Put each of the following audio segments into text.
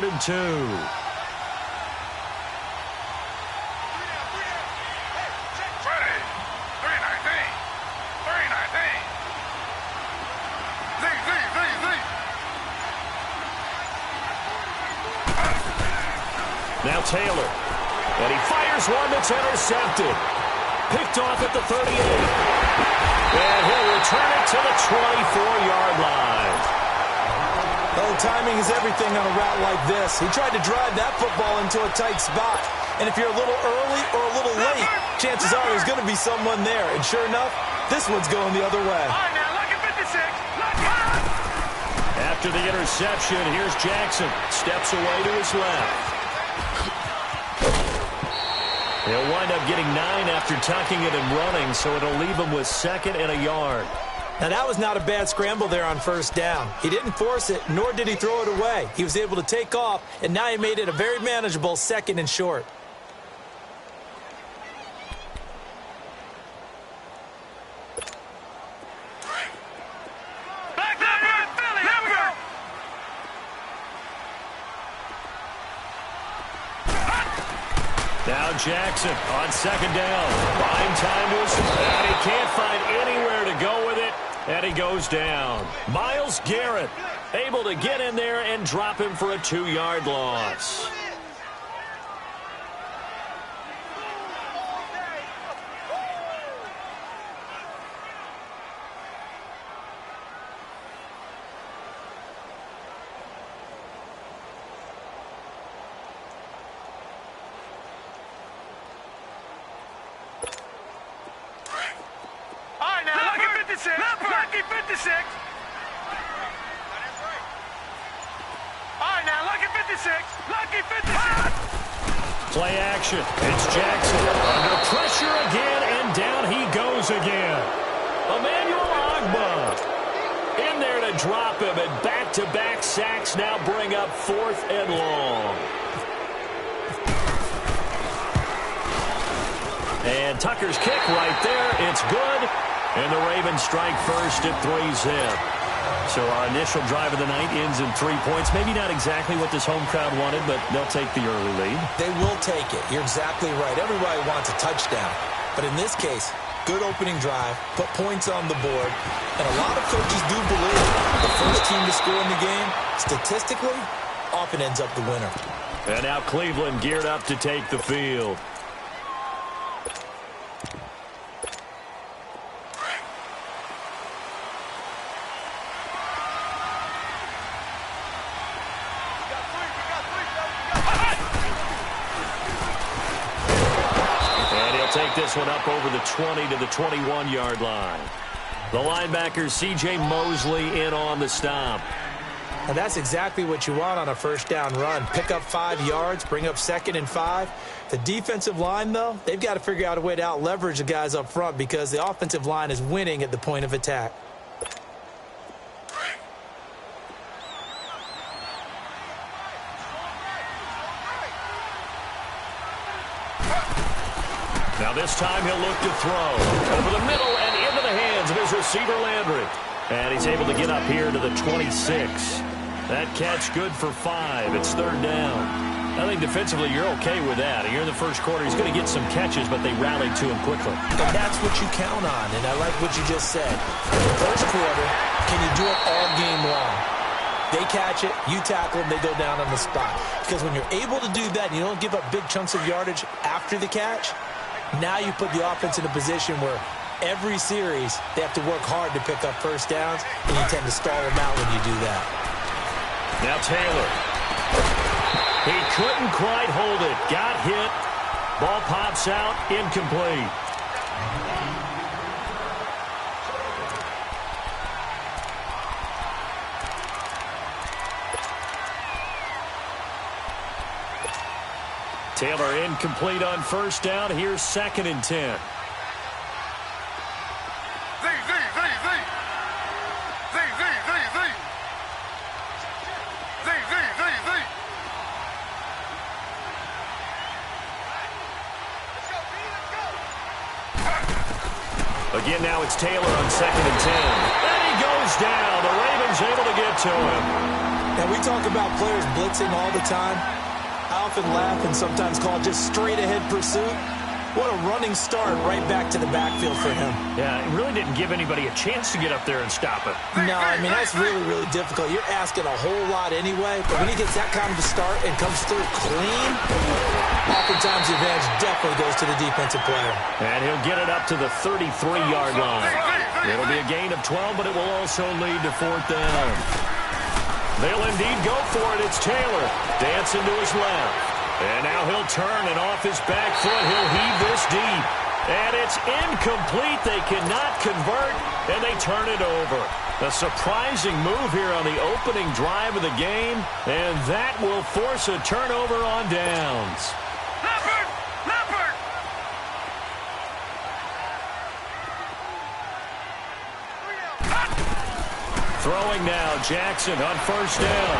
3rd and 2. Now Taylor, and he fires one that's intercepted. Picked off at the 38. And he'll return it to the 24-yard line. Oh, timing is everything on a route like this. He tried to drive that football into a tight spot. And if you're a little early or a little late, chances are there's going to be someone there. And sure enough, this one's going the other way. All right, now, look at 56. After the interception, here's Jackson. Steps away to his left. He'll wind up getting 9 after tucking it and running, so it'll leave him with 2nd and a yard. Now, that was not a bad scramble there on 1st down. He didn't force it, nor did he throw it away. He was able to take off, and now he made it a very manageable 2nd and short. Now Jackson on 2nd down. Buying time to his and he can't find anywhere to go with it, and he goes down. Myles Garrett able to get in there and drop him for a 2-yard loss. Lucky 56. All right, now, lucky 56. Lucky 56. Play action. It's Jackson. Under pressure again, and down he goes again. Emmanuel Ogbah in there to drop him, and back-to-back sacks now bring up 4th and long. And Tucker's kick right there. It's good. And the Ravens strike first at 3-zip. So our initial drive of the night ends in 3 points. Maybe not exactly what this home crowd wanted, but they'll take the early lead. They will take it. You're exactly right. Everybody wants a touchdown. But in this case, good opening drive, put points on the board. And a lot of coaches do believe the first team to score in the game, statistically, often ends up the winner. And now Cleveland geared up to take the field. Take this one up over the 20 to the 21-yard line. The linebacker, C.J. Mosley, in on the stop. And that's exactly what you want on a 1st down run. Pick up 5 yards, bring up 2nd and 5. The defensive line, though, they've got to figure out a way to out-leverage the guys up front because the offensive line is winning at the point of attack. Now this time he'll look to throw. Over the middle and into the hands of his receiver, Landry. And he's able to get up here to the 26. That catch good for 5. It's 3rd down. I think defensively you're okay with that. Here in the first quarter, he's going to get some catches, but they rallied to him quickly. And that's what you count on, and I like what you just said. First quarter, can you do it all game long? They catch it, you tackle them, they go down on the spot. Because when you're able to do that and you don't give up big chunks of yardage after the catch, now you put the offense in a position where every series they have to work hard to pick up 1st downs, and you tend to stall them out when you do that. Now Taylor. He couldn't quite hold it. Got hit. Ball pops out. Incomplete. Taylor incomplete on 1st down. Here's 2nd and 10. Again, now it's Taylor on 2nd and 10. And he goes down. The Ravens able to get to him. And we talk about players blitzing all the time. I often laugh and sometimes call it just straight-ahead pursuit. What a running start right back to the backfield for him. Yeah, it really didn't give anybody a chance to get up there and stop it. No, I mean, that's really, really difficult. You're asking a whole lot anyway, but when he gets that kind of a start and comes through clean, oftentimes the advantage definitely goes to the defensive player. And he'll get it up to the 33-yard line. It'll be a gain of 12, but it will also lead to 4th down. They'll indeed go for it. It's Taylor dancing to his left. And now he'll turn, and off his back foot, he'll heave this deep. And it's incomplete. They cannot convert, and they turn it over. A surprising move here on the opening drive of the game, and that will force a turnover on downs. Leopard! Leopard! Throwing now, Jackson on 1st down.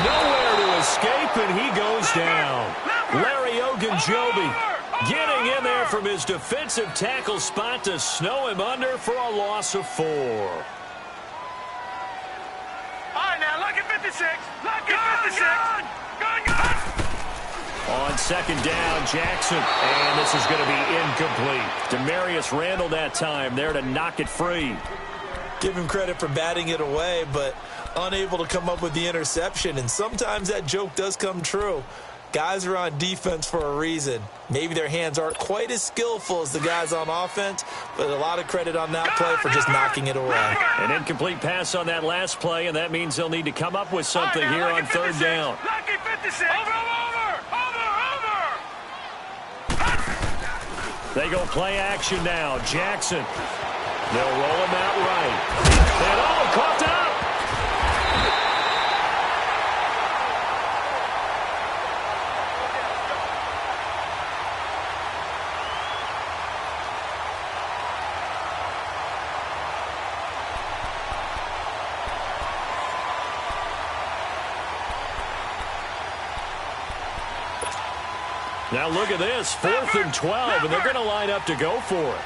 Nowhere to escape, and he goes down. Larry Ogunjobi getting in there from his defensive tackle spot to snow him under for a loss of 4. All right, now, lucky 56. Lucky 56. Gun! On 2nd down, Jackson. And this is going to be incomplete. Demarius Randall that time there to knock it free. Give him credit for batting it away, but unable to come up with the interception. And sometimes that joke does come true. Guys are on defense for a reason. Maybe their hands aren't quite as skillful as the guys on offense, but a lot of credit on that play for just knocking it away. An incomplete pass on that last play, and that means they'll need to come up with something here on 3rd down. Lucky 56. Over! They go play action now. Jackson. They'll roll him out right. And coughed up. Now look at this, 4th and 12, and they're going to line up to go for it.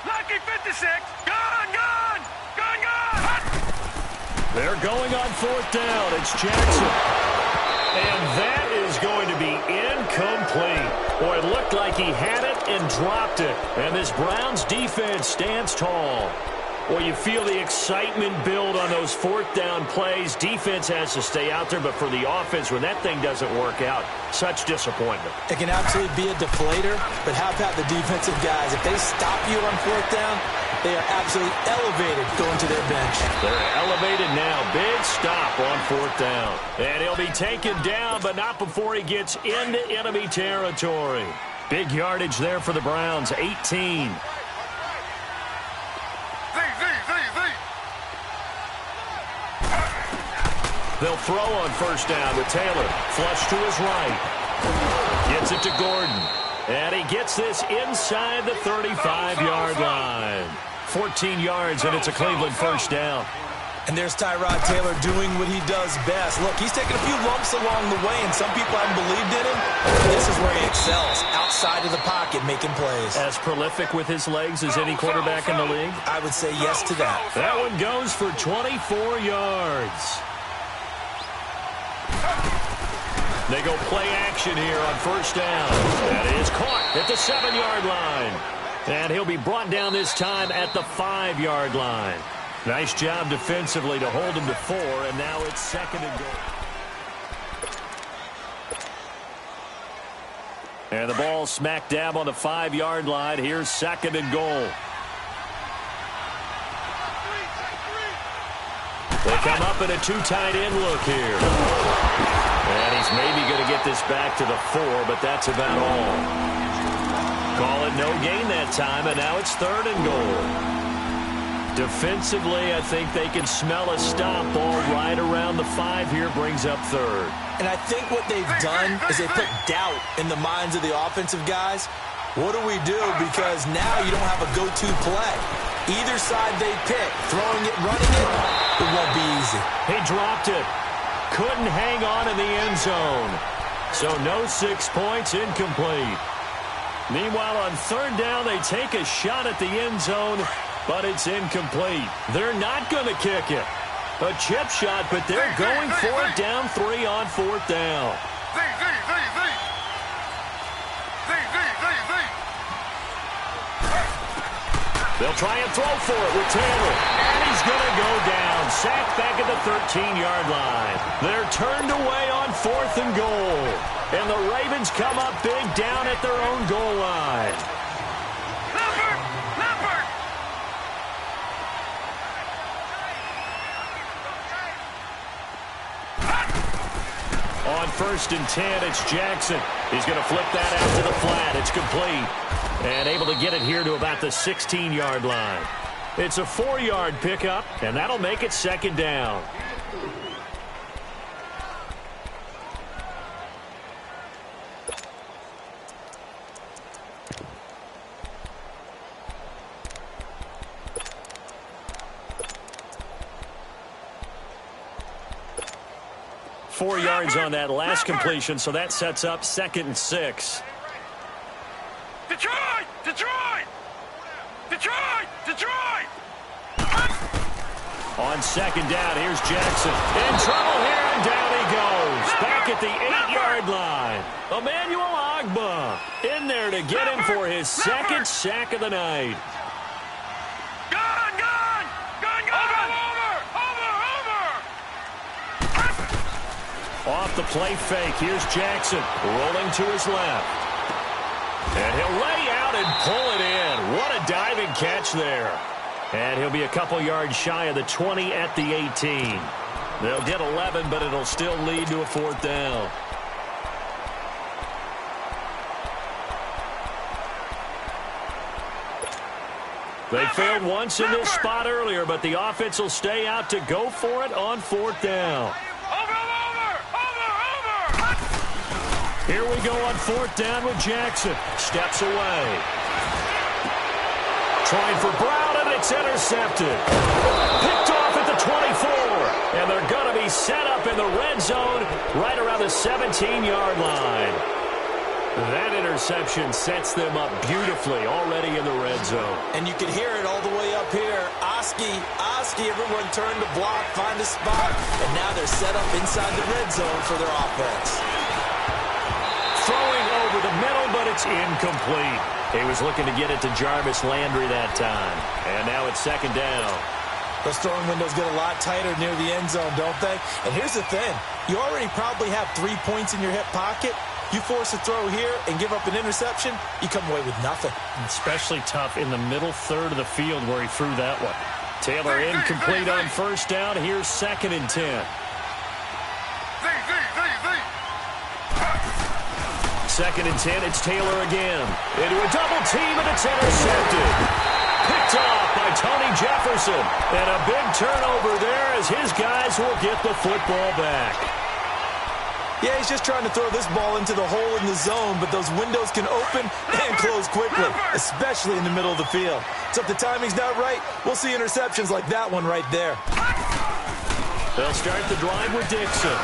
Lucky 56. Gun! They're going on 4th down. It's Jackson. And that is going to be incomplete. Boy, it looked like he had it and dropped it. And this Browns defense stands tall. Well, you feel the excitement build on those 4th down plays. Defense has to stay out there, but for the offense, when that thing doesn't work out, such disappointment. It can absolutely be a deflator, but how about the defensive guys? If they stop you on 4th down, they are absolutely elevated going to their bench. They're elevated now. Big stop on 4th down. And he'll be taken down, but not before he gets into enemy territory. Big yardage there for the Browns, 18. They'll throw on 1st down with Taylor. Flush to his right. Gets it to Gordon. And he gets this inside the 35-yard line. 14 yards, and it's a Cleveland 1st down. And there's Tyrod Taylor doing what he does best. Look, he's taken a few lumps along the way, and some people haven't believed in him. This is where he excels, outside of the pocket, making plays. As prolific with his legs as any quarterback in the league? I would say yes to that. That one goes for 24 yards. They go play action here on 1st down. That is caught at the 7-yard line. And he'll be brought down this time at the 5-yard line. Nice job defensively to hold him to 4, and now it's 2nd and goal. And the ball smack dab on the 5-yard line. Here's 2nd and goal. They come up in a 2 tight end look here. And he's maybe going to get this back to the 4, but that's about all. Call it no gain that time, and now it's 3rd and goal. Defensively, I think they can smell a stop. Ball right around the 5 here, brings up 3rd. And I think what they've done is they put doubt in the minds of the offensive guys. What do we do? Because now you don't have a go-to play. Either side they pick, throwing it, running it, it won't be easy. He dropped it. Couldn't hang on in the end zone. So no 6 points, incomplete. Meanwhile, on third down, they take a shot at the end zone, but it's incomplete. They're not going to kick it. A chip shot, but they're going for it down 3 on fourth down. They'll try and throw for it with Taylor. And he's going to go down. Sacked back at the 13-yard line. They're turned away on 4th and goal. And the Ravens come up big down at their own goal line. On 1st and 10, it's Jackson. He's going to flip that out to the flat. It's complete. And able to get it here to about the 16-yard line. It's a 4-yard pickup, and that'll make it 2nd down. Four yards on that last completion, so that sets up 2nd and 6. Detroit! Detroit! Detroit! Detroit! On 2nd down, here's Jackson. In trouble here, and down he goes. Back at the 8-yard line. Emmanuel Ogbah in there to get him for his 2nd sack of the night. Gone! Gone! Gone! Gone! Off the play fake, here's Jackson rolling to his left. And he'll lay out and pull it in. What a diving catch there. And he'll be a couple yards shy of the 20 at the 18. They'll get 11, but it'll still lead to a 4th down. They failed once in this spot earlier, but the offense will stay out to go for it on 4th down. Here we go on 4th down with Jackson. Steps away. Trying for Brown, and it's intercepted. Picked off at the 24. And they're going to be set up in the red zone right around the 17-yard line. That interception sets them up beautifully already in the red zone. And you can hear it all the way up here. Oski, everyone turned to block, find a spot, and now they're set up inside the red zone for their offense. Throwing over the middle, but it's incomplete. He was looking to get it to Jarvis Landry that time. And now it's 2nd down. Those throwing windows get a lot tighter near the end zone, don't they? And here's the thing. You already probably have 3 points in your hip pocket. You force a throw here and give up an interception, you come away with nothing. Especially tough in the middle third of the field where he threw that one. Taylor incomplete on 1st down. Here's 2nd and 10. 2nd and 10, it's Taylor again. Into a double team, and it's intercepted. Picked off by Tony Jefferson. And a big turnover there as his guys will get the football back. Yeah, he's just trying to throw this ball into the hole in the zone, but those windows can open and close quickly, especially in the middle of the field. So if the timing's not right, we'll see interceptions like that one right there. They'll start the drive with Dixon.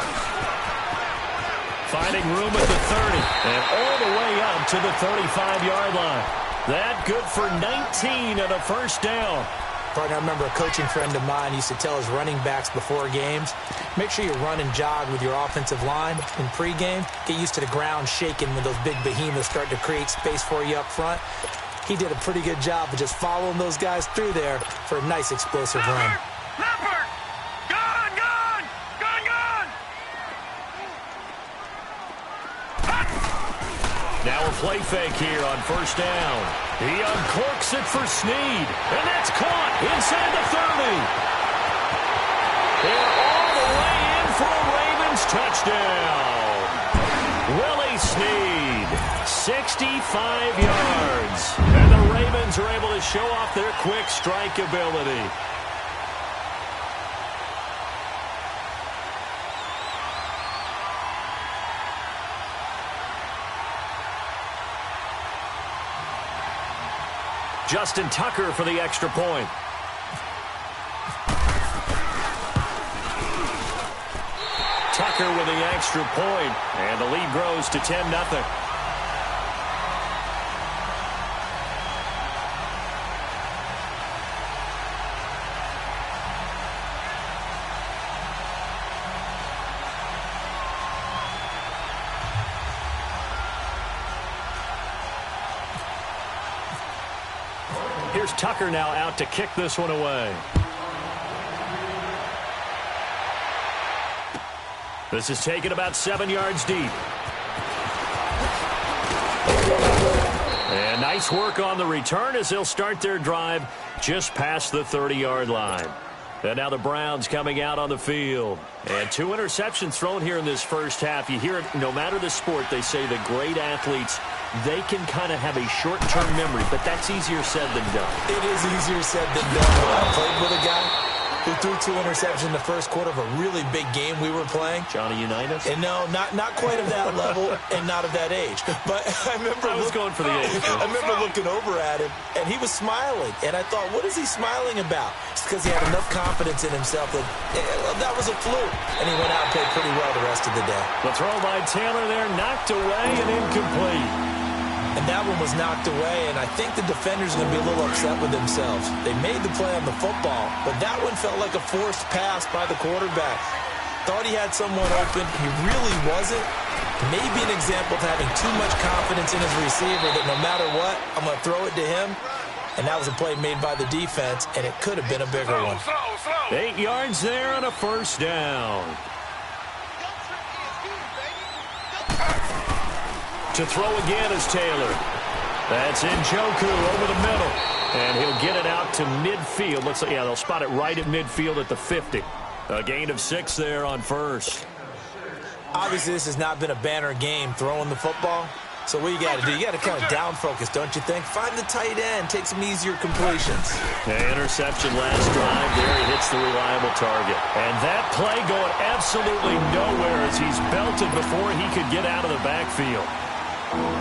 Finding room at the 30 and all the way up to the 35-yard line. That good for 19 and a 1st down. Partner, I remember a coaching friend of mine used to tell his running backs before games, make sure you run and jog with your offensive line in pregame. Get used to the ground shaking when those big behemoths start to create space for you up front. He did a pretty good job of just following those guys through there for a nice explosive run. Now a play fake here on 1st down. He uncorks it for Snead. And that's caught inside the 30. They're all the way in for a Ravens touchdown. Willie Snead, 65 yards. And the Ravens are able to show off their quick strike ability. Justin Tucker for the extra point. Tucker Tucker with the extra point, and the lead grows to 10-0. Here's Tucker now out to kick this one away. This is taken about 7 yards deep. And nice work on the return as they'll start their drive just past the 30-yard line. And now the Browns coming out on the field. And 2 interceptions thrown here in this first half. You hear it, no matter the sport, they say the great athletes, they can kind of have a short-term memory, but that's easier said than done. It is easier said than done. I played with a guy who threw 2 interceptions in the first quarter of a really big game we were playing. Johnny Unitas? And no, not quite of that level and not of that age. But I remember I was going for the age. I remember looking over at him, and he was smiling. And I thought, what is he smiling about? It's because he had enough confidence in himself that that was a fluke. And he went out and played pretty well the rest of the day. The throw by Taylor there, knocked away and incomplete. And that one was knocked away, and I think the defenders are going to be a little upset with themselves. They made the play on the football, but that one felt like a forced pass by the quarterback. Thought he had someone open. He really wasn't. Maybe an example of having too much confidence in his receiver that no matter what, I'm going to throw it to him. And that was a play made by the defense, and it could have been a bigger one. 8 yards there on a first down. To throw again is Taylor. That's Njoku over the middle. And he'll get it out to midfield. Looks like, yeah, they'll spot it right at midfield at the 50. A gain of 6 there on first. Obviously, this has not been a banner game throwing the football. So what you got to do, you got to kind of down focus, don't you think? Find the tight end, take some easier completions. Interception last drive there. He hits the reliable target. And that play going absolutely nowhere as he's belted before he could get out of the backfield.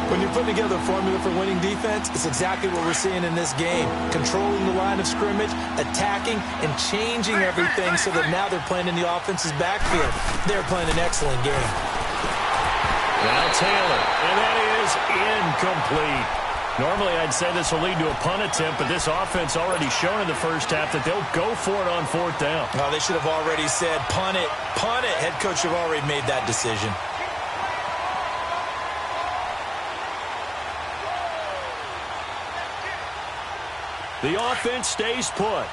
When you're putting together a formula for winning defense, it's exactly what we're seeing in this game. Controlling the line of scrimmage, attacking, and changing everything so that now they're playing in the offense's backfield. They're playing an excellent game. Now Taylor, and that is incomplete. Normally I'd say this will lead to a punt attempt, but this offense already shown in the first half that they'll go for it on 4th down. Oh, they should have already said, punt it, punt it. Head coach should have already made that decision. The offense stays put.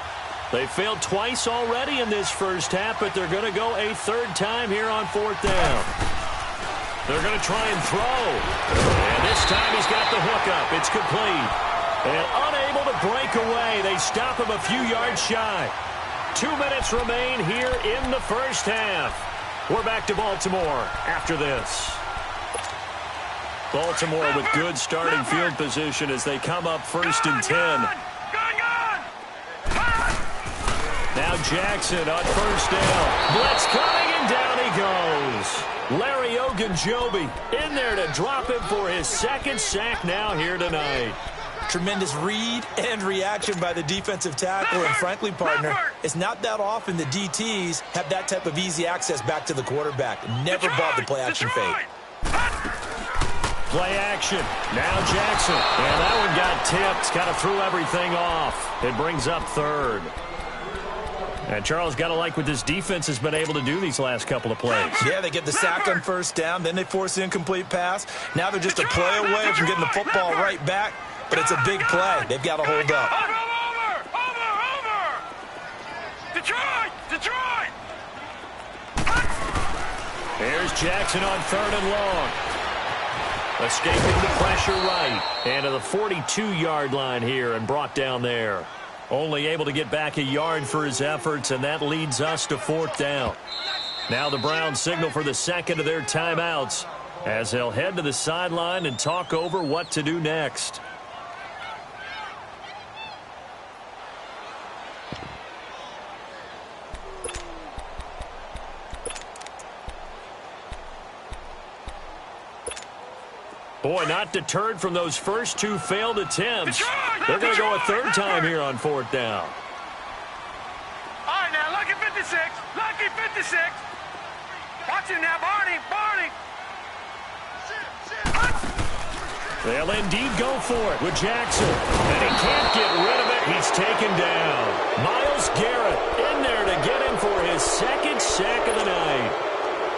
They failed twice already in this first half, but they're going to go a 3rd time here on 4th down. They're going to try and throw. And this time he's got the hookup. It's complete. And unable to break away. They stop him a few yards shy. 2 minutes remain here in the first half. We're back to Baltimore after this. Baltimore with good starting field position as they come up 1st and 10. Now Jackson on 1st down. Blitz coming, and down he goes. Larry Ogunjobi in there to drop him for his 2nd sack now here tonight. Tremendous read and reaction by the defensive tackle. And frankly, partner, it's not that often the DTs have that type of easy access back to the quarterback. Never bought the play-action fake. Play action. Now Jackson. And that one got tipped. Kind of threw everything off. It brings up 3rd. And Charles, got to like what this defense has been able to do these last couple of plays. Yeah, they get the sack on 1st down, then they force the incomplete pass. Now they're just a play away from getting the football right back, but it's a big play. They've got to hold up. Over! Detroit! There's Jackson on 3rd and long. Escaping the pressure right. And to the 42-yard line here and brought down there. Only able to get back a yard for his efforts, and that leads us to 4th down. Now the Browns signal for the 2nd of their timeouts as they'll head to the sideline and talk over what to do next. Boy, not deterred from those first 2 failed attempts. They're going to go a 3rd time here on 4th down. All right, now, lucky 56. Watch him now, Barney. Barney. They'll indeed go for it with Jackson. And he can't get rid of it. He's taken down. Myles Garrett in there to get him for his second sack of the night.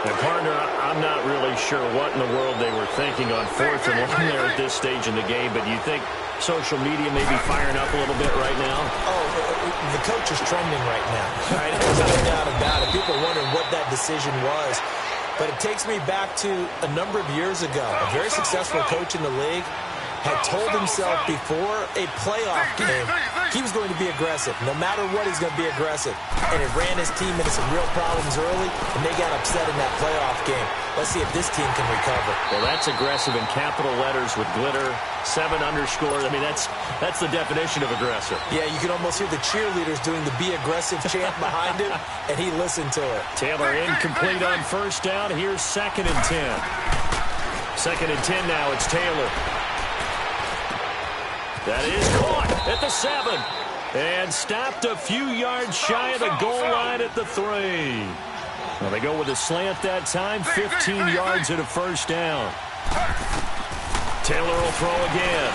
And, partner, I'm not really sure what in the world they were thinking on 4th and 1 there at this stage in the game, but you think social media may be firing up a little bit right now? Oh, the coach is trending right now. Right? There's no doubt about it. People are wondering what that decision was. But it takes me back to a number of years ago. A very successful coach in the league had told himself before a playoff game he was going to be aggressive. No matter what, he's going to be aggressive. And it ran his team into some real problems early, and they got upset in that playoff game. Let's see if this team can recover. Well, that's aggressive in capital letters with glitter, 7 underscores. I mean, that's the definition of aggressive. Yeah, you can almost hear the cheerleaders doing the be aggressive chant behind him, and he listened to it. Taylor incomplete on 1st down. Here's 2nd and 10. 2nd and 10 now. It's Taylor. That is caught at the 7. And stopped a few yards shy of the goal line at the 3. Well, they go with a slant that time, 15 yards at a 1st down. Taylor will throw again.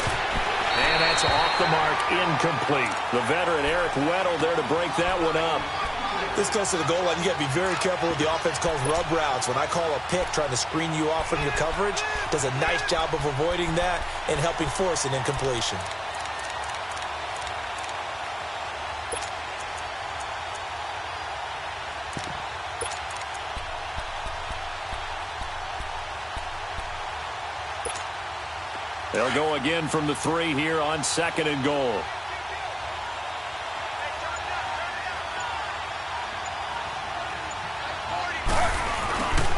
And that's off the mark, incomplete. The veteran Eric Weddle there to break that one up. This close to the goal line, you got to be very careful with the offense calls rub routes. When I call a pick trying to screen you off from your coverage, does a nice job of avoiding that and helping force an incompletion. They'll go again from the 3 here on 2nd and goal.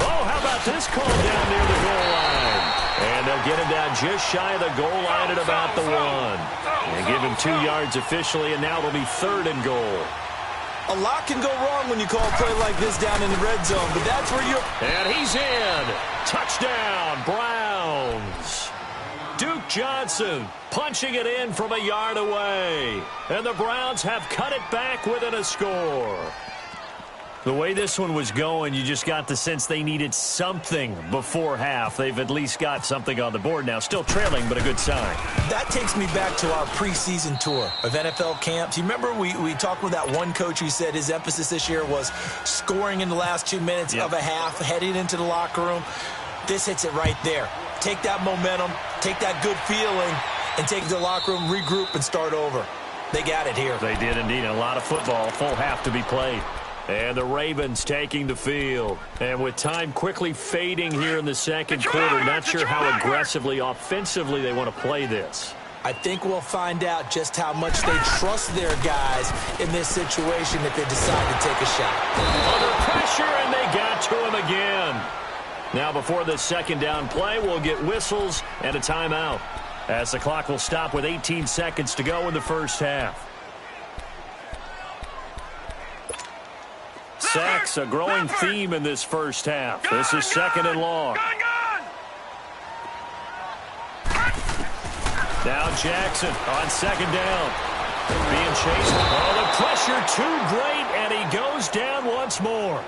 Oh, how about this call down near the goal line? And they'll get him down just shy of the goal line at about the 1. And give him 2 yards officially, and now it'll be 3rd and goal. A lot can go wrong when you call a play like this down in the red zone, but that's where you're... And he's in. Touchdown, Browns. Duke Johnson punching it in from a yard away. And the Browns have cut it back within a score. The way this one was going, you just got the sense they needed something before half. They've at least got something on the board now. Still trailing, but a good sign. That takes me back to our preseason tour of NFL camps. You remember we talked with that one coach who said his emphasis this year was scoring in the last 2 minutes of a half, heading into the locker room. This hits it right there. Take that momentum, take that good feeling, and take it to the locker room, regroup, and start over. They got it here. They did indeed. A lot of football, full half to be played. And the Ravens taking the field. And with time quickly fading here in the 2nd quarter, not sure how aggressively, offensively they want to play this. I think we'll find out just how much they trust their guys in this situation if they decide to take a shot. Under pressure, and they got to him again. Now, before the 2nd down play, we'll get whistles and a timeout, as the clock will stop with 18 seconds to go in the 1st half. Sacks, a growing theme in this 1st half. This is 2nd and long. Now Jackson on 2nd down. Being chased. Oh, the pressure too great, and he goes down once more.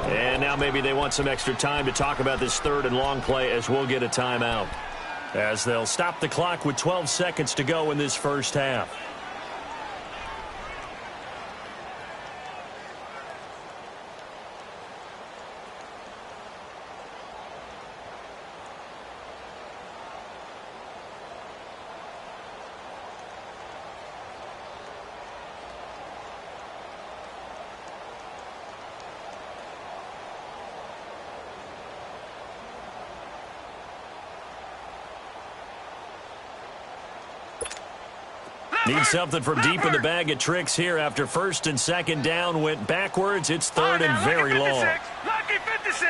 And now maybe they want some extra time to talk about this 3rd and long play, as we'll get a timeout, as they'll stop the clock with 12 seconds to go in this 1st half. Need something from deep in the bag of tricks here after 1st and 2nd down went backwards. It's 3rd and very long. Lucky 56.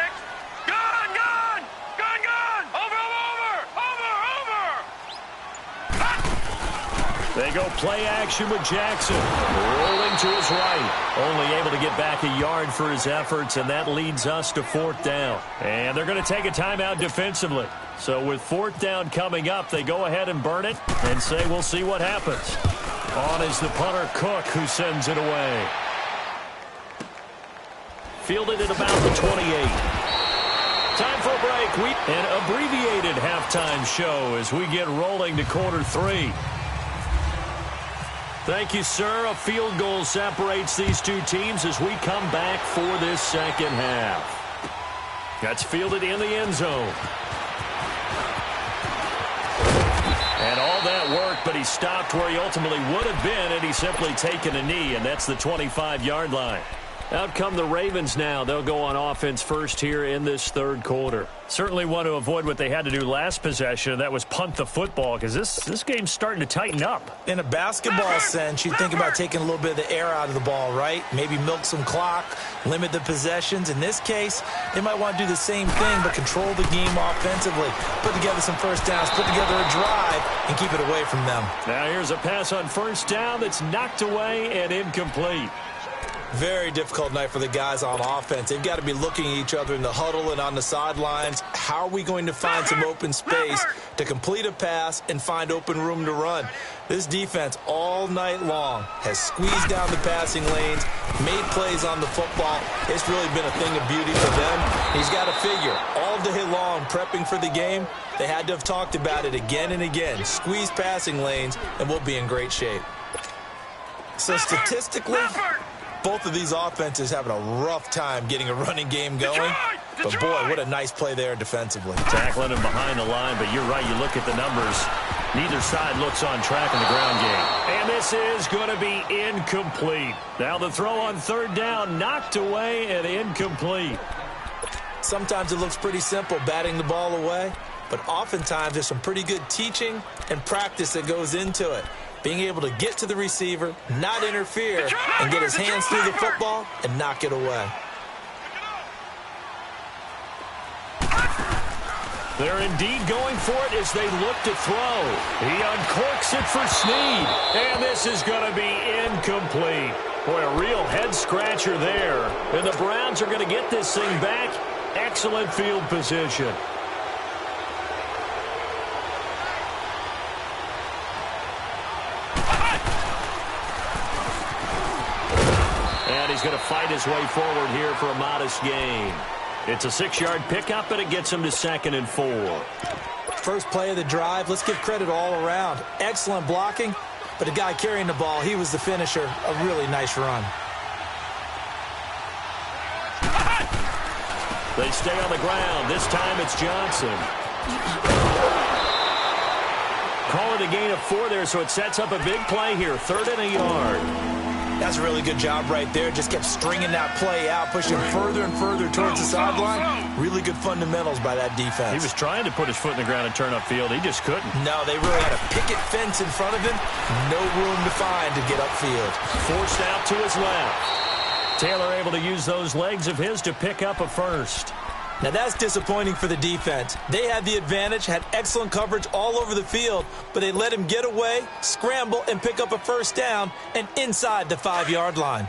Gone, gone. Gone, gone. Over. They go play action with Jackson. Rolling to his right. Only able to get back a yard for his efforts, and that leads us to 4th down. And they're going to take a timeout defensively. So with 4th down coming up, they go ahead and burn it and say we'll see what happens. On is the punter, Cook, who sends it away. Fielded at about the 28. Time for a break. An abbreviated halftime show as we get rolling to quarter 3. Thank you, sir. A field goal separates these two teams as we come back for this second half. That's fielded in the end zone. And all that work, but he stopped where he ultimately would have been, and he's simply taken a knee, and that's the 25-yard line. Out come the Ravens now. They'll go on offense first here in this third quarter. Certainly want to avoid what they had to do last possession. That was punt the football, because this game's starting to tighten up. In a basketball sense, you think about taking a little bit of the air out of the ball, right? Maybe milk some clock, limit the possessions. In this case, they might want to do the same thing, but control the game offensively. Put together some first downs, put together a drive, and keep it away from them. Now here's a pass on first down that's knocked away and incomplete. Very difficult night for the guys on offense. They've got to be looking at each other in the huddle and on the sidelines. How are we going to find some open space to complete a pass and find open room to run? This defense all night long has squeezed down the passing lanes, made plays on the football. It's really been a thing of beauty for them. He's got to figure all day long prepping for the game. They had to have talked about it again and again. Squeeze passing lanes, and we'll be in great shape. So statistically, both of these offenses having a rough time getting a running game going. But, boy, what a nice play there defensively. Tackling him behind the line, but you're right. You look at the numbers. Neither side looks on track in the ground game. And this is going to be incomplete. Now the throw on third down, knocked away and incomplete. Sometimes it looks pretty simple, batting the ball away. But oftentimes there's some pretty good teaching and practice that goes into it. Being able to get to the receiver, not interfere, and get his hands through the football and knock it away. They're indeed going for it as they look to throw. He uncorks it for Snead. And this is going to be incomplete. Boy, a real head-scratcher there. And the Browns are going to get this thing back. Excellent field position. He's going to fight his way forward here for a modest gain. It's a 6-yard pickup, and it gets him to 2nd and 4. First play of the drive, let's give credit all around. Excellent blocking, but the guy carrying the ball, he was the finisher. A really nice run. They stay on the ground. This time it's Johnson. Call it a gain of 4 there, so it sets up a big play here. 3rd and a yard. That's a really good job right there. Just kept stringing that play out, pushing further and further towards the sideline. Really good fundamentals by that defense. He was trying to put his foot in the ground and turn upfield. He just couldn't. No, they really had a picket fence in front of him. No room to find to get upfield. Forced out to his left. Taylor able to use those legs of his to pick up a first. Now that's disappointing for the defense. They had the advantage, had excellent coverage all over the field, but they let him get away, scramble, and pick up a first down and inside the 5-yard line.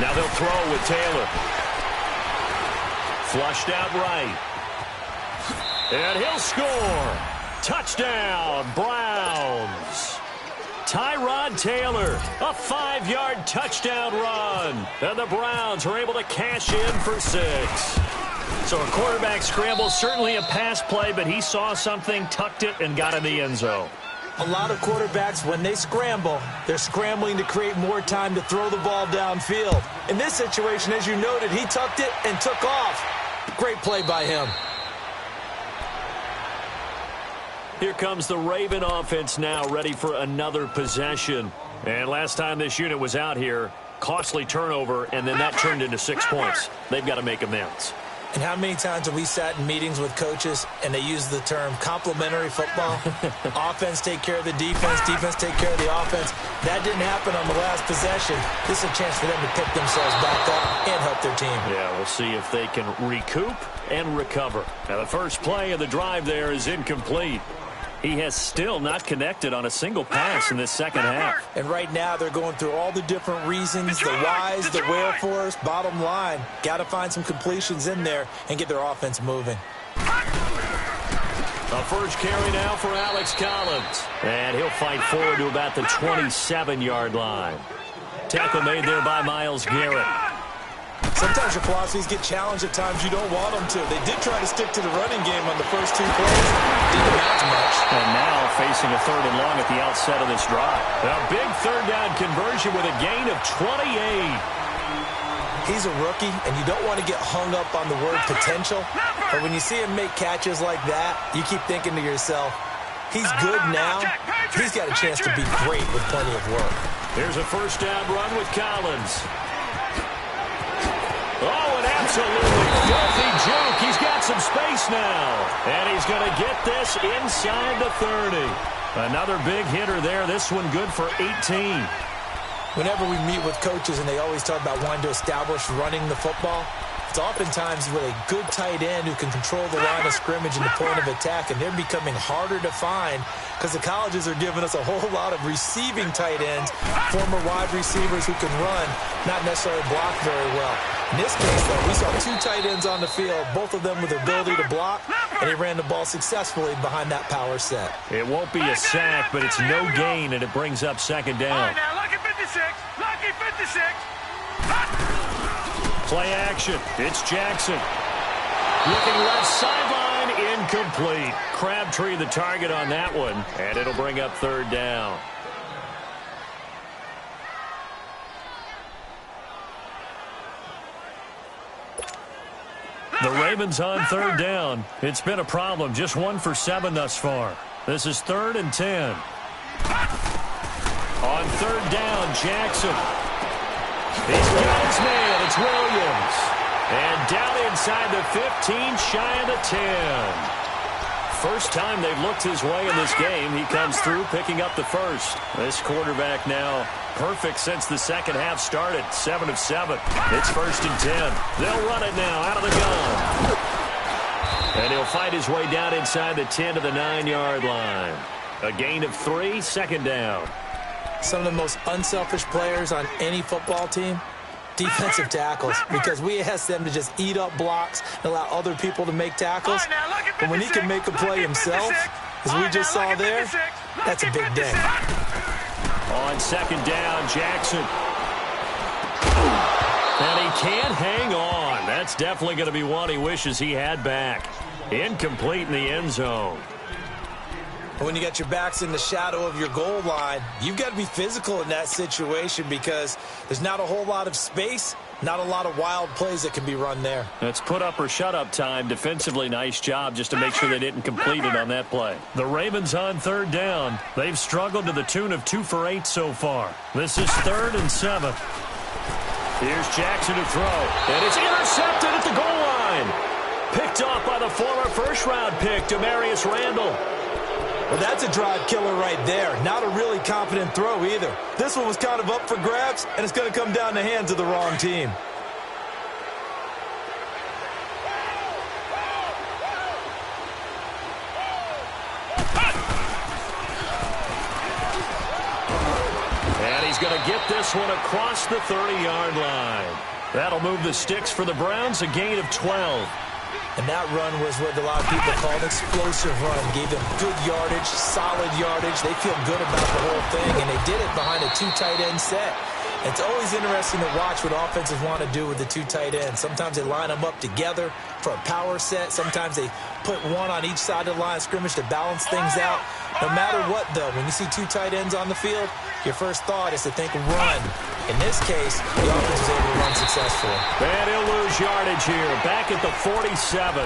Now they'll throw with Taylor. Flushed out right. And he'll score. Touchdown, Browns. Tyrod Taylor, a 5-yard touchdown run. And the Browns are able to cash in for 6. So a quarterback scramble, certainly a pass play, but he saw something, tucked it, and got in the end zone. A lot of quarterbacks, when they scramble, they're scrambling to create more time to throw the ball downfield. In this situation, as you noted, he tucked it and took off. Great play by him. Here comes the Raven offense now, ready for another possession. And last time this unit was out here, costly turnover, and then that turned into 6 points. They've got to make amends. And how many times have we sat in meetings with coaches and they use the term complementary football? Offense take care of the defense, defense take care of the offense. That didn't happen on the last possession. This is a chance for them to pick themselves back up and help their team. Yeah, we'll see if they can recoup and recover. Now, the first play of the drive there is incomplete. He has still not connected on a single pass in this second half. And right now they're going through all the different reasons, the whys, the wherefores. Bottom line, got to find some completions in there and get their offense moving. A first carry now for Alex Collins. And he'll fight forward to about the 27-yard line. Tackle made there by Myles Garrett. Sometimes your philosophies get challenged at times you don't want them to. They did try to stick to the running game on the first 2 plays. Didn't amount to much. And now facing a 3rd and long at the outset of this drive. A big 3rd down conversion with a gain of 28. He's a rookie, and you don't want to get hung up on the word potential. But when you see him make catches like that, you keep thinking to yourself, he's good now. He's got a chance to be great with plenty of work. Here's a first down run with Collins. Oh, an absolutely filthy juke. He's got some space now. And he's going to get this inside the 30. Another big hitter there. This one good for 18. Whenever we meet with coaches and they always talk about wanting to establish running the football, it's oftentimes with a good tight end who can control the line of scrimmage and the point of attack, and they're becoming harder to find because the colleges are giving us a whole lot of receiving tight ends, former wide receivers who can run, not necessarily block very well. In this case, though, we saw 2 tight ends on the field, both of them with the ability to block, and he ran the ball successfully behind that power set. It won't be a sack, but it's no gain, and it brings up 2nd down. All right, now, lucky 56. Lucky 56. Play action. It's Jackson. Looking left sideline, incomplete. Crabtree the target on that one, and it'll bring up 3rd down. The Ravens on 3rd down. It's been a problem. Just 1 for 7 thus far. This is 3rd and 10. On 3rd down, Jackson. He's got his man. It's Williams. And down inside the 15, shy of the 10. First time they've looked his way in this game. He comes through picking up the first. This quarterback now perfect since the second half started. 7 of 7. It's 1st and 10. They'll run it now out of the gun. And he'll fight his way down inside the 10 to the 9-yard line. A gain of 3, 2nd down. Some of the most unselfish players on any football team, defensive tackles, because we ask them to just eat up blocks and allow other people to make tackles. But when he can make a play himself, as we just saw there, that's a big day. On 2nd down, Jackson. And he can't hang on. That's definitely going to be one he wishes he had back. Incomplete in the end zone. When you got your backs in the shadow of your goal line, you've got to be physical in that situation because there's not a whole lot of space, not a lot of wild plays that can be run there. That's put up or shut up time. Defensively, nice job just to make sure they didn't complete it on that play. The Ravens on 3rd down. They've struggled to the tune of 2 for 8 so far. This is 3rd and 7. Here's Jackson to throw. And it's intercepted at the goal line. Picked off by the former first-round pick, Demarius Randall. Well, that's a drive killer right there. Not a really confident throw either. This one was kind of up for grabs, and it's going to come down the hands of the wrong team. And he's going to get this one across the 30-yard line. That'll move the sticks for the Browns, a gain of 12. And that run was what a lot of people call an explosive run. Gave them good yardage, solid yardage. They feel good about the whole thing, and they did it behind a 2 tight end set. It's always interesting to watch what offenses want to do with the 2 tight ends. Sometimes they line them up together for a power set. Sometimes they put one on each side of the line of scrimmage to balance things out. No matter what, though, when you see 2 tight ends on the field, your first thought is to think run. In this case, the offense was able to run successfully. And he'll lose yardage here, back at the 47.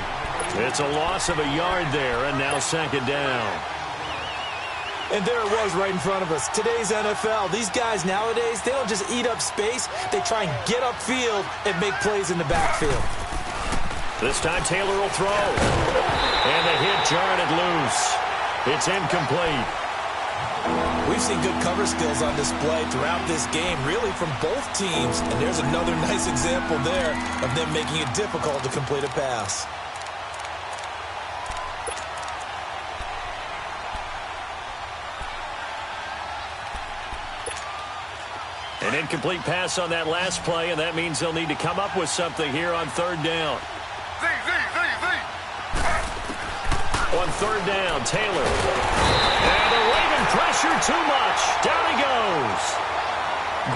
It's a loss of a yard there, and now 2nd down. And there it was right in front of us. Today's NFL, these guys nowadays, they don't just eat up space. They try and get upfield and make plays in the backfield. This time Taylor will throw. And the hit jarred it loose. It's incomplete. We've seen good cover skills on display throughout this game, really from both teams. And there's another nice example there of them making it difficult to complete a pass. An incomplete pass on that last play, and that means they'll need to come up with something here on 3rd down. On third down, Taylor. And the Raven pressure too much. Down he goes.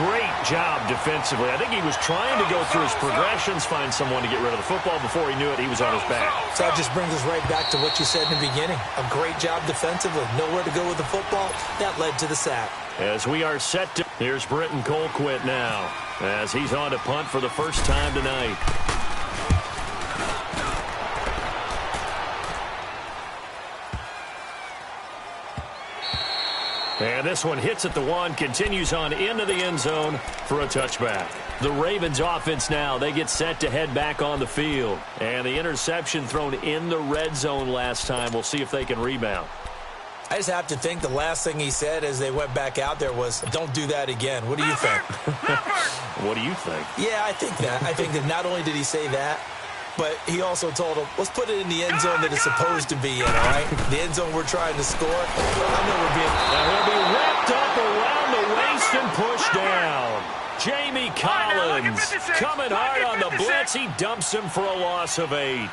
Great job defensively. I think he was trying to go through his progressions, find someone to get rid of the football. Before he knew it, he was on his back. So that just brings us right back to what you said in the beginning. A great job defensively. Nowhere to go with the football. That led to the sack. As we are set to... Here's Britton Colquitt now, as he's on to punt for the first time tonight. And this one hits at the one, continues on into the end zone for a touchback. The Ravens offense now, they get set to head back on the field. And the interception thrown in the red zone last time. We'll see if they can rebound. I just have to think the last thing he said as they went back out there was, don't do that again. What do you think? What do you think? Yeah, I think that. I think that not only did he say that, but he also told him, let's put it in the end zone that it's supposed to be in, all right? The end zone we're trying to score. I know we're being... Now he'll be wrapped up around the waist and pushed down. Jamie Collins coming hard on the blitz. He dumps him for a loss of 8.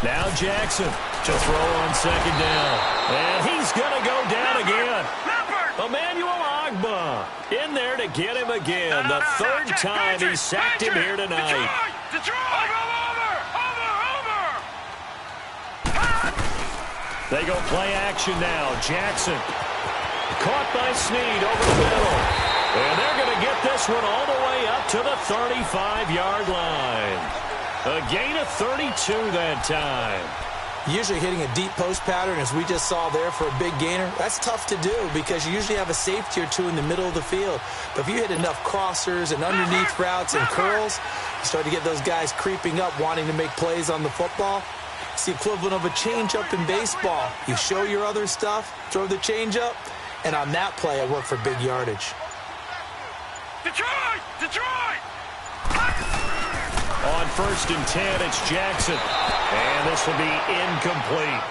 Now Jackson to throw on second down. And he's going to go down again. Emmanuel Ogbah in there to get him again. The third time he sacked him here tonight. They go play action now. Jackson caught by Snead over the middle. And they're going to get this one all the way up to the 35-yard line. A gain of 32 that time. Usually hitting a deep post pattern, as we just saw there for a big gainer, that's tough to do because you usually have a safety or two in the middle of the field. But if you hit enough crossers and underneath routes and curls, you start to get those guys creeping up, wanting to make plays on the football. It's the equivalent of a changeup in baseball. You show your other stuff, throw the changeup, and on that play, I work for big yardage. Detroit! On first and 10, it's Jackson. And this will be incomplete.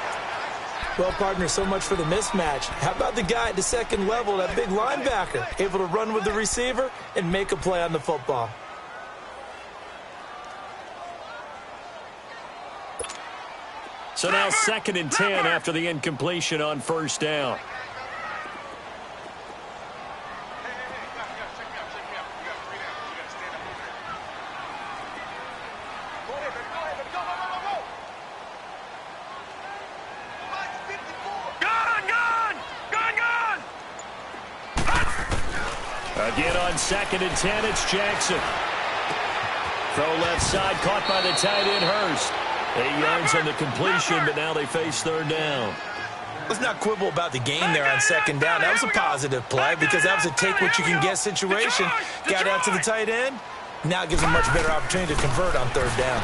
Well, partner, so much for the mismatch. How about the guy at the second level, that big linebacker, able to run with the receiver and make a play on the football? So now second and 10 after the incompletion on first down. Again on second and 10, it's Jackson. Throw left side, caught by the tight end, Hurst. 8 yards on the completion, but now they face third down. Let's not quibble about the game there on second down. That was a positive play because that was a take-what-you-can-get situation. Got out to the tight end. Now it gives them a much better opportunity to convert on third down.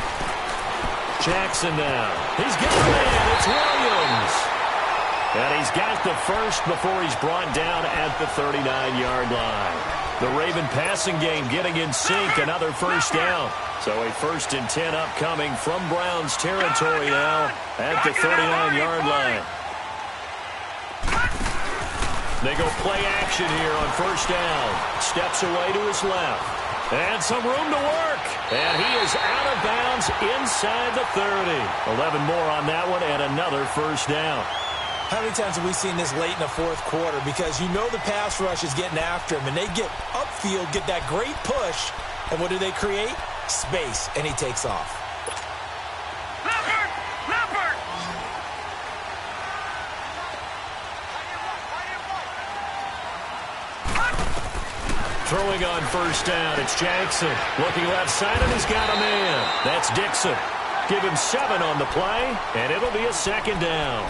Jackson now. He's got a man. It's Williams. And he's got the first before he's brought down at the 39-yard line. The Raven passing game getting in sync. Another first down. So a first and 10 upcoming from Browns territory now at the 39-yard line. They go play action here on first down. Steps away to his left. And some room to work. And he is out of bounds inside the 30. 11 more on that one and another first down. How many times have we seen this late in the fourth quarter? Because you know the pass rush is getting after him, and they get upfield, get that great push, and what do they create? Space, and he takes off. Leopard! Throwing on first down, it's Jackson. Looking left side, and he's got a man. That's Dixon. Give him 7 on the play, and it'll be a second down.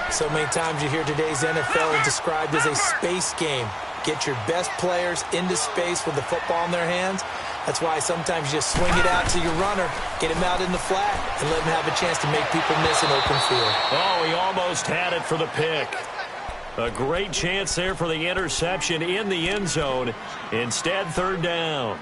So many times you hear today's NFL described as a space game. Get your best players into space with the football in their hands. That's why sometimes you just swing it out to your runner, get him out in the flat, and let him have a chance to make people miss an open field. Oh, he almost had it for the pick. A great chance there for the interception in the end zone. Instead, third down.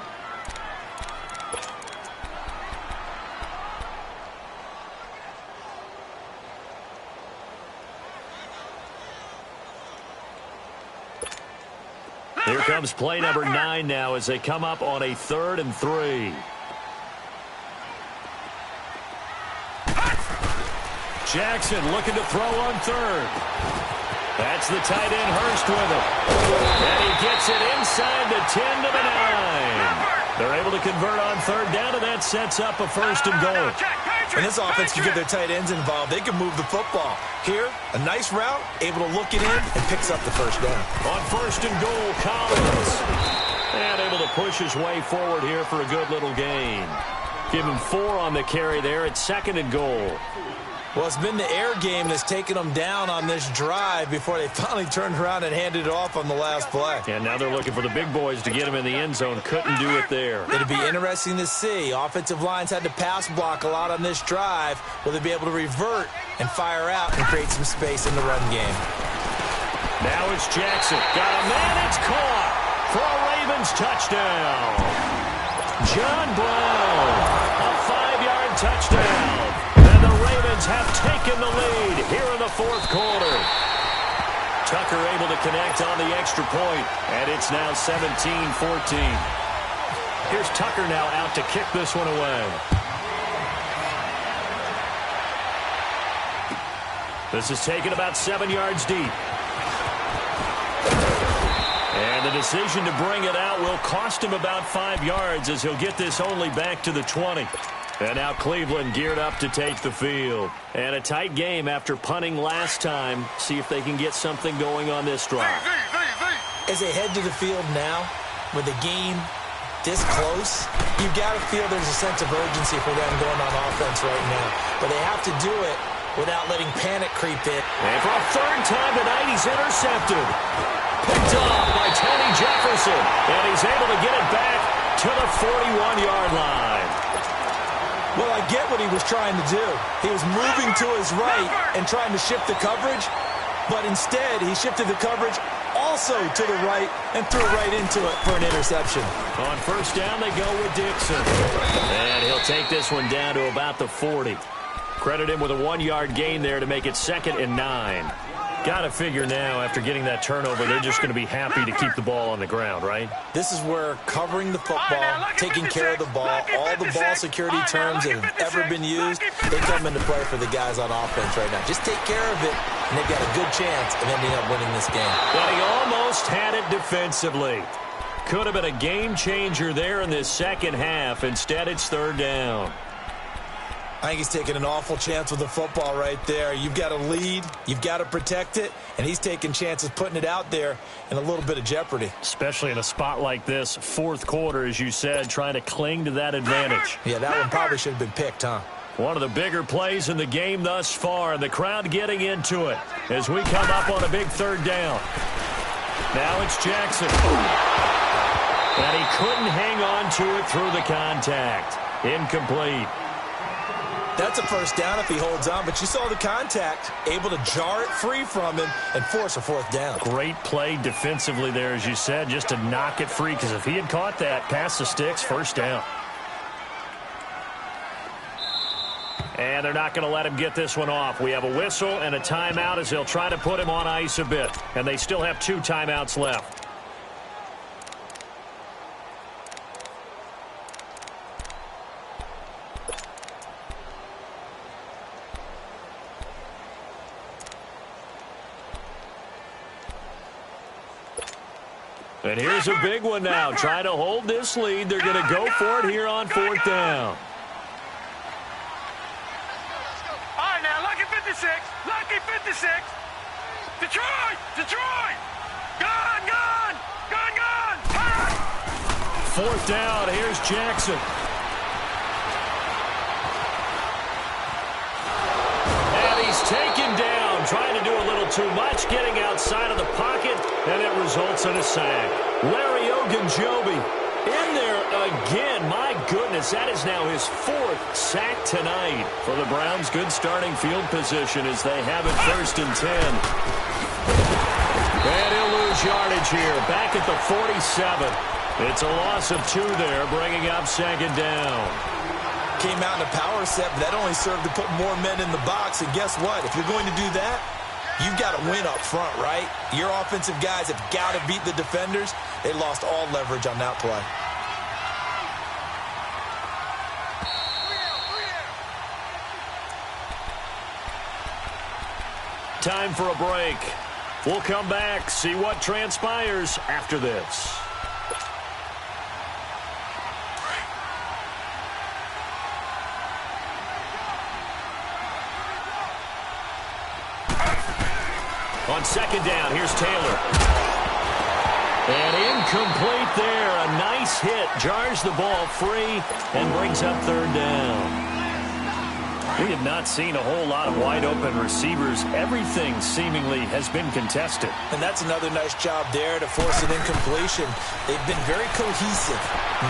Here comes play number 9 now as they come up on a 3rd and 3. Jackson looking to throw on third. That's the tight end Hurst with him. And he gets it inside the 10 to the 9. They're able to convert on third down, and that sets up a first and goal. And this offense can get their tight ends involved. They can move the football. Here, a nice route, able to look it in, and picks up the first down. On first and goal, Collins. And able to push his way forward here for a good little gain. Give him 4 on the carry there at second and goal. Well, it's been the air game that's taken them down on this drive before they finally turned around and handed it off on the last play. And now they're looking for the big boys to get him in the end zone. Couldn't do it there. It'll be interesting to see. Offensive lines had to pass block a lot on this drive. Will they be able to revert and fire out and create some space in the run game? Now it's Jackson. Got a man. It's caught for a Ravens touchdown. John Brown, a 5-yard touchdown. And the Ravens have taken the lead here in the fourth quarter. Tucker able to connect on the extra point, and it's now 17-14. Here's Tucker now out to kick this one away. This is taken about 7 yards deep. And the decision to bring it out will cost him about 5 yards as he'll get this only back to the 20. And now Cleveland geared up to take the field. And a tight game after punting last time. See if they can get something going on this drive. As they head to the field now, with the game this close, you've got to feel there's a sense of urgency for them going on offense right now. But they have to do it without letting panic creep in. And for a third time tonight, he's intercepted. Picked off by Tony Jefferson. And he's able to get it back to the 41-yard line. Well, I get what he was trying to do. He was moving to his right and trying to shift the coverage, but instead he shifted the coverage also to the right and threw right into it for an interception. On first down, they go with Dixon. And he'll take this one down to about the 40. Credit him with a 1-yard gain there to make it 2nd and 9. Got to figure now, after getting that turnover, they're just going to be happy to keep the ball on the ground, right? This is where covering the football, taking care of the ball, all the ball security terms that have ever been used, they come into play for the guys on offense right now. Just take care of it, and they've got a good chance of ending up winning this game. But he almost had it defensively. Could have been a game changer there in this second half. Instead, it's third down. I think he's taking an awful chance with the football right there. You've got to lead, you've got to protect it, and he's taking chances putting it out there in a little bit of jeopardy. Especially in a spot like this, fourth quarter, as you said, trying to cling to that advantage. Yeah, that one probably should have been picked, huh? One of the bigger plays in the game thus far, and the crowd getting into it as we come up on a big third down. Now it's Jackson. And he couldn't hang on to it through the contact. Incomplete. That's a first down if he holds on, but you saw the contact, able to jar it free from him and force a fourth down. Great play defensively there, as you said, just to knock it free, because if he had caught that, past the sticks, first down. And they're not going to let him get this one off. We have a whistle and a timeout as they'll try to put him on ice a bit. And they still have 2 timeouts left. And here's a big one now. Trying to hold this lead. They're going to go for it here on fourth down. All right, now, lucky 56. Lucky 56. Detroit! Detroit! Gone, gone! Gone, gone! Fourth down. Here's Jackson. And he's taken down, trying to do a little too much, getting outside of the pocket, and it results in a sack. Larry Ogunjobi in there again. My goodness, that is now his 4th sack tonight for the Browns. Good starting field position as they have it 1st and 10. And he'll lose yardage here, back at the 47. It's a loss of 2 there, bringing up 2nd down. Came out in a power set, but that only served to put more men in the box. And guess what? If you're going to do that, you've got to win up front, right? Your offensive guys have got to beat the defenders. They lost all leverage on that play. time for a break. We'll come back, see what transpires after this. On second down, here's Taylor. And incomplete there. A nice hit. Jars the ball free and brings up third down. We have not seen a whole lot of wide-open receivers. Everything seemingly has been contested. And that's another nice job there to force an incompletion. They've been very cohesive,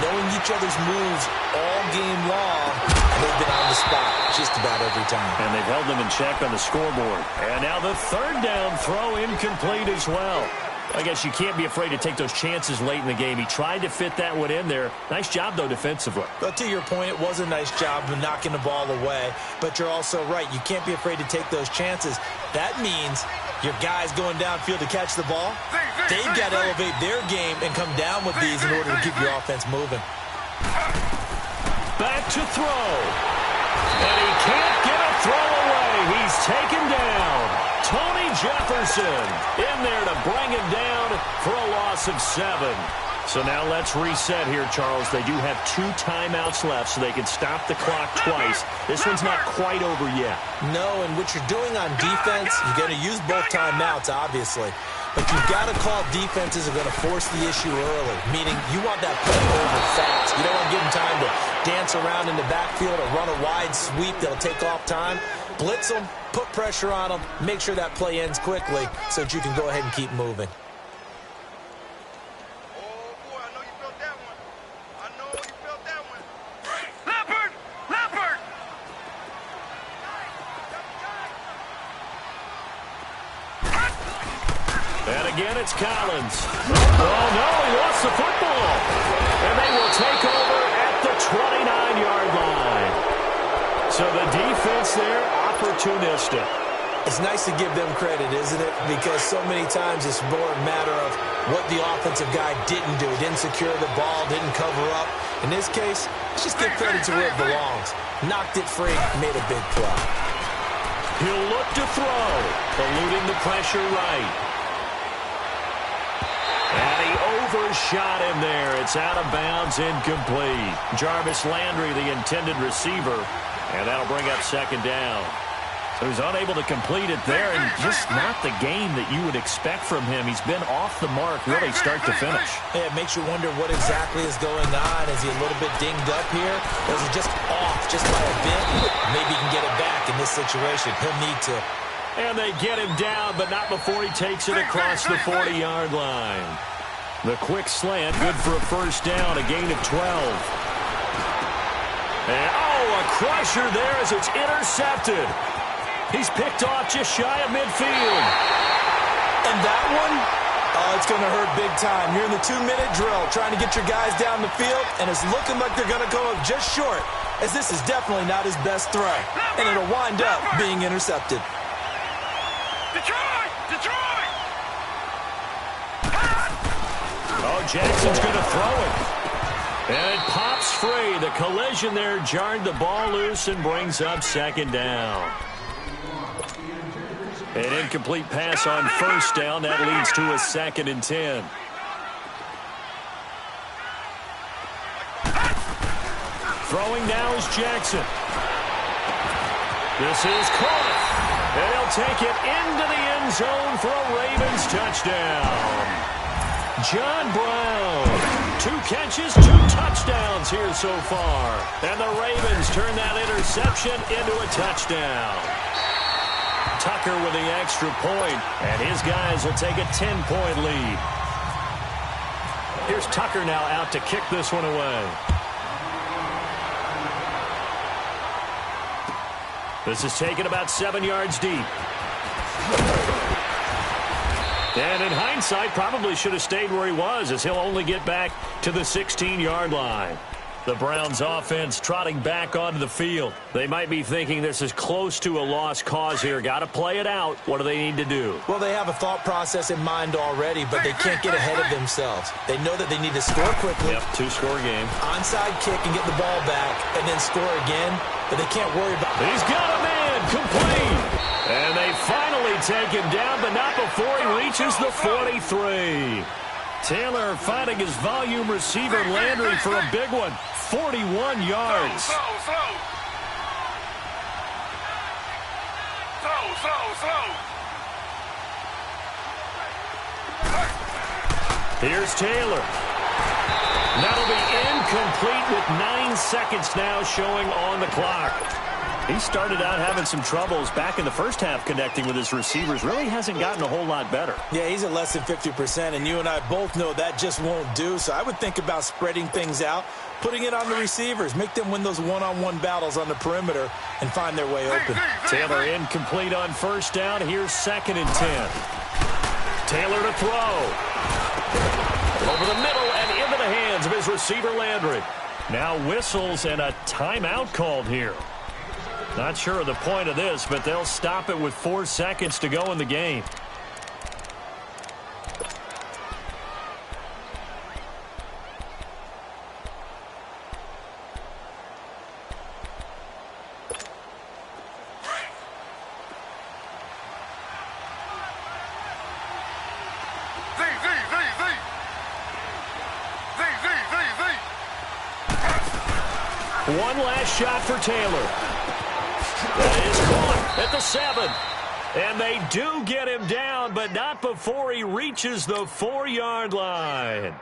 knowing each other's moves all game long, and they've been on the spot just about every time. And they've held them in check on the scoreboard. And now the third down throw incomplete as well. I guess you can't be afraid to take those chances late in the game. He tried to fit that one in there. Nice job, though, defensively. But to your point, it was a nice job of knocking the ball away. But you're also right. You can't be afraid to take those chances. That means your guys going downfield to catch the ball, they've got to elevate their game and come down with these in order to keep your offense moving. Back to throw. And he can't get a throw away. He's taken down. Tony Jefferson in there to bring him down for a loss of 7. So now let's reset here, Charles. They do have 2 timeouts left, so they can stop the clock twice. This one's not quite over yet. No, and what you're doing on defense, you're going to use both timeouts, obviously. But you've got to call defenses are going to force the issue early, meaning you want that play over fast. You don't want to give them time to dance around in the backfield or run a wide sweep that'll take off time. Blitz them, put pressure on them, make sure that play ends quickly so that you can go ahead and keep moving. And again, it's Collins. Oh, no, he lost the football. And they will take over at the 29-yard line. So the defense there, opportunistic. It's nice to give them credit, isn't it? Because so many times it's more a matter of what the offensive guy didn't do. He didn't secure the ball, didn't cover up. In this case, let's just give credit to where it belongs. Knocked it free, made a big play. He'll look to throw, eluding the pressure right. And he overshot him there. It's out of bounds, incomplete. Jarvis Landry, the intended receiver, and that'll bring up second down. So he's unable to complete it there, and just not the game that you would expect from him. He's been off the mark really start to finish. Yeah, it makes you wonder what exactly is going on. Is he a little bit dinged up here? Or is he just off just by a bit? Maybe he can get it back in this situation. He'll need to. And they get him down, but not before he takes it across the 40-yard line. The quick slant, good for a first down, a gain of 12. And, a crusher there as it's intercepted. He's picked off just shy of midfield. And that one, it's going to hurt big time. You're in the 2-minute drill trying to get your guys down the field, and it's looking like they're going to go up just short, as this is definitely not his best throw. And it'll wind up being intercepted. Detroit! Detroit! Oh, Jackson's going to throw it. And it pops free. The collision there jarred the ball loose and brings up second down. An incomplete pass on first down. That leads to a 2nd and 10. Throwing now is Jackson. This is caught. And he'll take it into the end zone for a Ravens touchdown. John Brown, 2 catches, 2 touchdowns here so far. And the Ravens turn that interception into a touchdown. Tucker with the extra point, and his guys will take a 10-point lead. Here's Tucker now out to kick this one away. This is taken about 7 yards deep. And in hindsight, probably should have stayed where he was, as he'll only get back to the 16-yard line. The Browns offense trotting back onto the field. They might be thinking this is close to a lost cause here. Got to play it out. What do they need to do? Well, they have a thought process in mind already, but they can't get ahead of themselves. They know that they need to score quickly. Yep, 2-score game. Onside kick and get the ball back, and then score again. But they can't worry about it. He's got him in. again, complete. And they finally take him down, but not before he reaches the 43. Taylor finding his volume receiver Landry for a big one, 41 yards. Slow. Here's Taylor. That'll be incomplete with 9 seconds now showing on the clock. He started out having some troubles back in the first half connecting with his receivers. Really hasn't gotten a whole lot better. Yeah, he's at less than 50%, and you and I both know that just won't do. So I would think about spreading things out, putting it on the receivers, make them win those one-on-one battles on the perimeter and find their way open. Taylor incomplete on first down. Here's 2nd and 10. Taylor to throw. Over the middle and into the hands of his receiver Landry. Now whistles and a timeout called here. Not sure of the point of this, but they'll stop it with 4 seconds to go in the game. One last shot for Taylor. That is caught at the 7. And they do get him down, but not before he reaches the 4-yard line.